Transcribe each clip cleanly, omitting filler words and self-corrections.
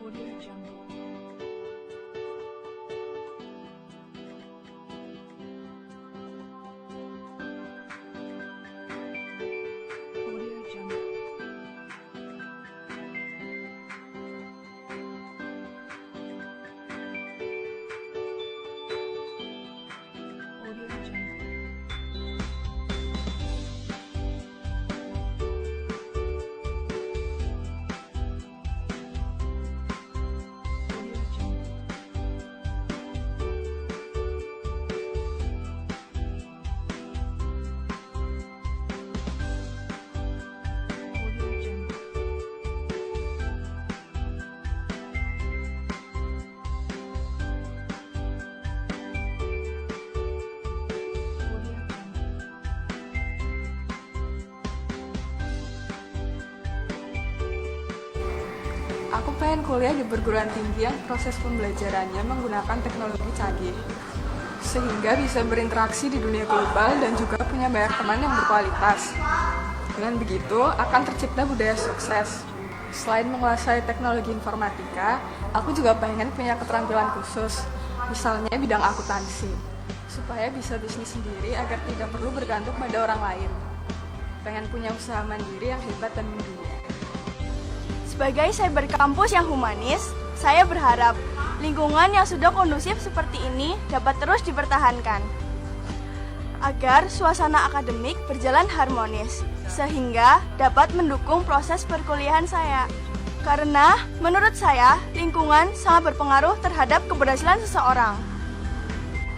Audio Jungle. Audio Jungle. Audio Jungle. Audio Jungle. Audio Jungle. Audio Jungle. Aku pengen kuliah di perguruan tinggi yang proses pembelajarannya menggunakan teknologi canggih, sehingga bisa berinteraksi di dunia global dan juga punya banyak teman yang berkualitas. Dengan begitu, akan tercipta budaya sukses. Selain menguasai teknologi informatika, aku juga pengen punya keterampilan khusus, misalnya bidang akuntansi, supaya bisa bisnis sendiri agar tidak perlu bergantung pada orang lain. Pengen punya usaha mandiri yang hebat dan mendunia. Sebagai cyber kampus yang humanis, saya berharap lingkungan yang sudah kondusif seperti ini dapat terus dipertahankan agar suasana akademik berjalan harmonis sehingga dapat mendukung proses perkuliahan saya. Karena menurut saya, lingkungan sangat berpengaruh terhadap keberhasilan seseorang.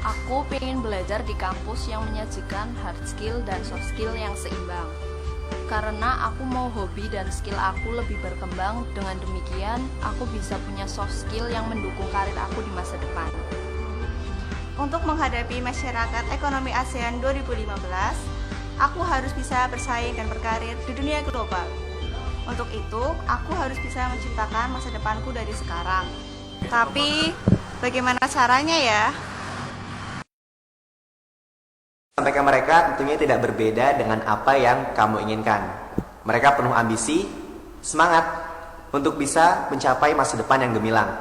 Aku pengen belajar di kampus yang menyajikan hard skill dan soft skill yang seimbang. Karena aku mau hobi dan skill aku lebih berkembang, dengan demikian aku bisa punya soft skill yang mendukung karir aku di masa depan. Untuk menghadapi masyarakat ekonomi ASEAN 2015, aku harus bisa bersaing dan berkarir di dunia global. Untuk itu, aku harus bisa menciptakan masa depanku dari sekarang. Tapi, bagaimana caranya ya? Sampaikan mereka tentunya tidak berbeda dengan apa yang kamu inginkan. Mereka penuh ambisi, semangat untuk bisa mencapai masa depan yang gemilang.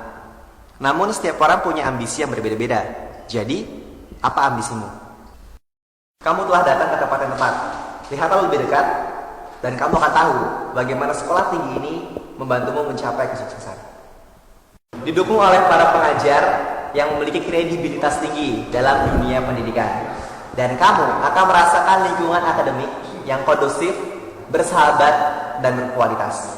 Namun setiap orang punya ambisi yang berbeda-beda. Jadi, apa ambisimu? Kamu telah datang ke tempat yang tepat. Lihatlah lebih dekat, dan kamu akan tahu bagaimana sekolah tinggi ini membantumu mencapai kesuksesan. Didukung oleh para pengajar yang memiliki kredibilitas tinggi dalam dunia pendidikan. Dan kamu akan merasakan lingkungan akademik yang kondusif, bersahabat, dan berkualitas.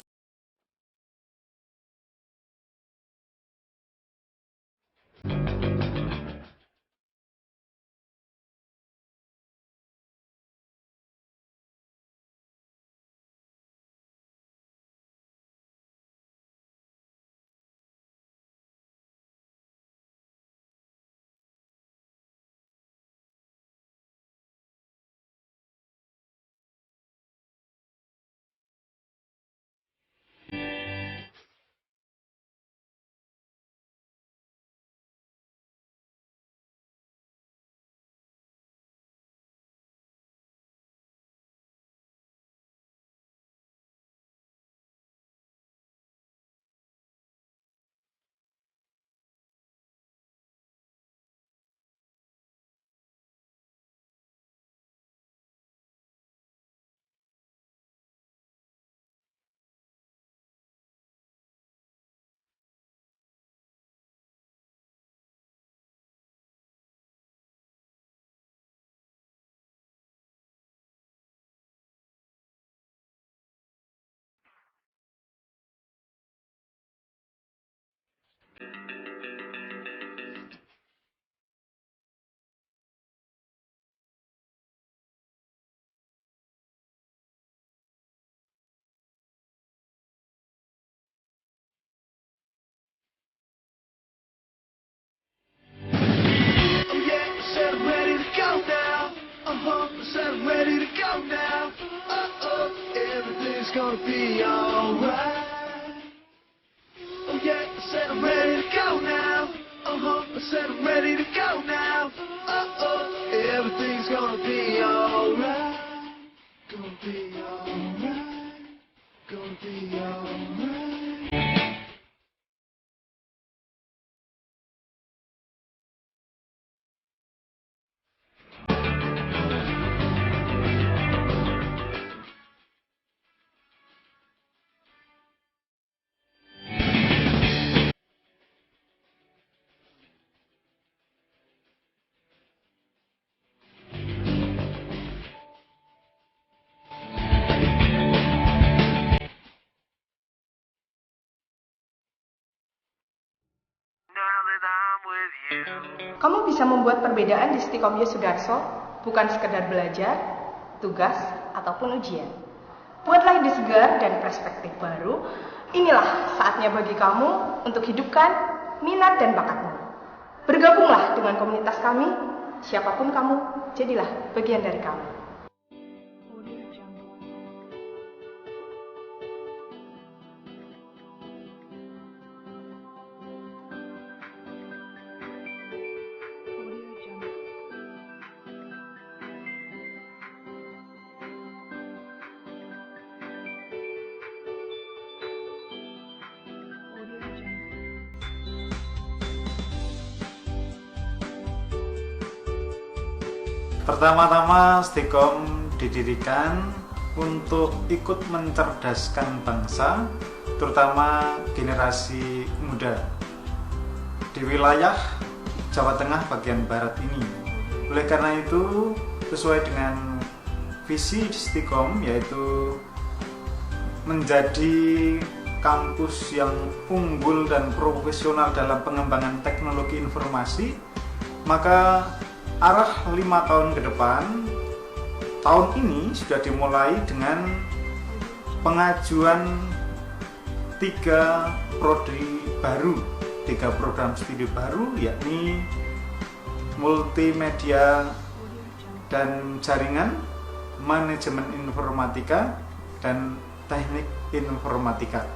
Everything's gonna be alright. Oh yeah, I said I'm ready to go now. I said I'm ready to go now. Everything's gonna be alright. Gonna be alright. Gonna be alright. now that I'm with you. Kamu bisa membuat perbedaan di Stikom Yosudarso, bukan sekedar belajar, tugas, ataupun ujian. Buatlah ide segar dan perspektif baru. Inilah saatnya bagi kamu untuk hidupkan minat dan bakatmu. Bergabunglah dengan komunitas kami. Siapapun kamu, jadilah bagian dari kami. Audio Jungle. Audio Jungle. Audio Jungle. Pertama-tama Stikom didirikan untuk ikut mencerdaskan bangsa, terutama generasi muda di wilayah Jawa Tengah bagian barat ini. Oleh karena itu, sesuai dengan visi Stikom, yaitu menjadi kampus yang unggul dan profesional dalam pengembangan teknologi informasi, maka arah 5 tahun ke depan, tahun ini sudah dimulai dengan pengajuan 3 prodi baru, 3 program studi baru, yakni multimedia dan jaringan, manajemen informatika, dan teknik informatika.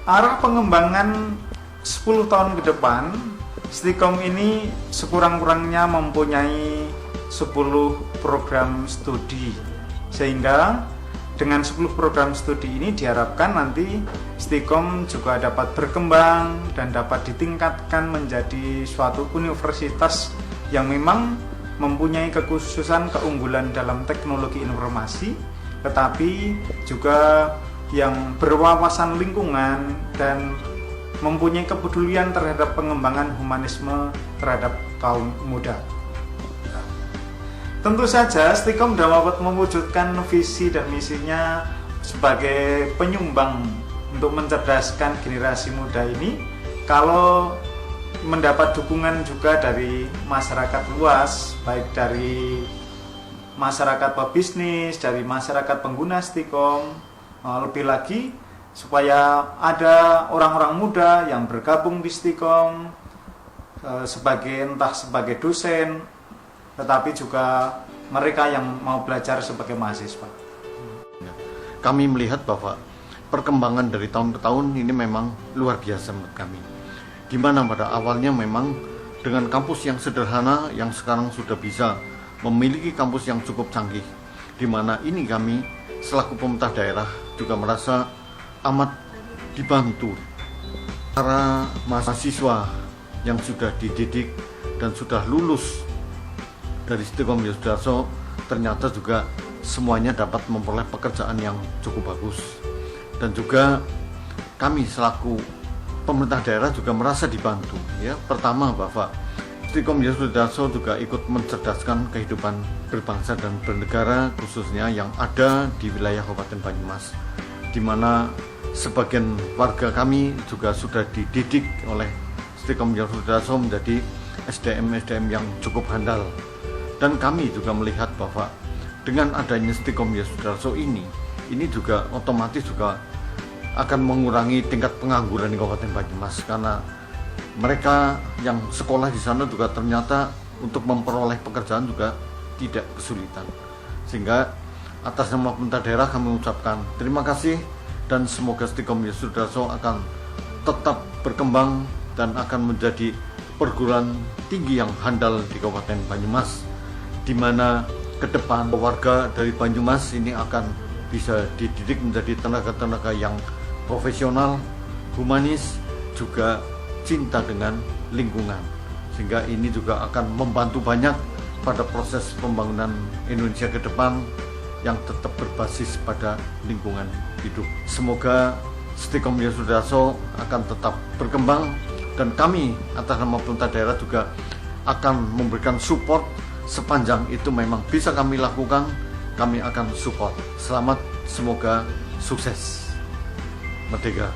Arah pengembangan 10 tahun ke depan, Stikom ini sekurang-kurangnya mempunyai 10 program studi, sehingga dengan 10 program studi ini diharapkan nanti Stikom juga dapat berkembang dan dapat ditingkatkan menjadi suatu universitas yang memang mempunyai kekhususan keunggulan dalam teknologi informasi, tetapi juga yang berwawasan lingkungan dan mempunyai kepedulian terhadap pengembangan humanisme terhadap kaum muda. Tentu saja Stikom dapat mewujudkan visi dan misinya sebagai penyumbang untuk mencerdaskan generasi muda ini kalau mendapat dukungan juga dari masyarakat luas, baik dari masyarakat pebisnis, dari masyarakat pengguna Stikom, lebih lagi supaya ada orang-orang muda yang bergabung di Stikom entah sebagai dosen, tetapi juga mereka yang mau belajar sebagai mahasiswa. Kami melihat bahwa perkembangan dari tahun ke tahun ini memang luar biasa menurut kami. Di mana pada awalnya memang dengan kampus yang sederhana yang sekarang sudah bisa memiliki kampus yang cukup canggih. Di mana ini kami selaku pemerintah daerah juga merasa amat dibantu para mahasiswa yang sudah dididik dan sudah lulus dari Stikom Yosudarso, ternyata juga semuanya dapat memperoleh pekerjaan yang cukup bagus. Dan juga kami selaku pemerintah daerah juga merasa dibantu, ya. Pertama bahwa Stikom Yosudarso juga ikut mencerdaskan kehidupan berbangsa dan bernegara, khususnya yang ada di wilayah Kabupaten Banyumas, di mana sebagian warga kami juga sudah dididik oleh Stikom Yosudarso menjadi SDM yang cukup handal. Dan kami juga melihat bahwa dengan adanya Stikom Yosudarso ini juga otomatis juga akan mengurangi tingkat pengangguran di Kabupaten Banyumas, karena mereka yang sekolah di sana juga ternyata untuk memperoleh pekerjaan juga tidak kesulitan. Sehingga atas nama pemerintah daerah kami mengucapkan terima kasih, dan semoga Stikom Yosudarso akan tetap berkembang dan akan menjadi perguruan tinggi yang handal di Kabupaten Banyumas, di mana ke depan warga dari Banyumas ini akan bisa dididik menjadi tenaga-tenaga yang profesional, humanis, juga cinta dengan lingkungan, sehingga ini juga akan membantu banyak pada proses pembangunan Indonesia ke depan yang tetap berbasis pada lingkungan hidup. Semoga Stikom Yosudarso akan tetap berkembang, dan kami atas nama pemerintah daerah juga akan memberikan support sepanjang itu memang bisa kami lakukan. Kami akan support. Selamat, semoga sukses. Merdeka.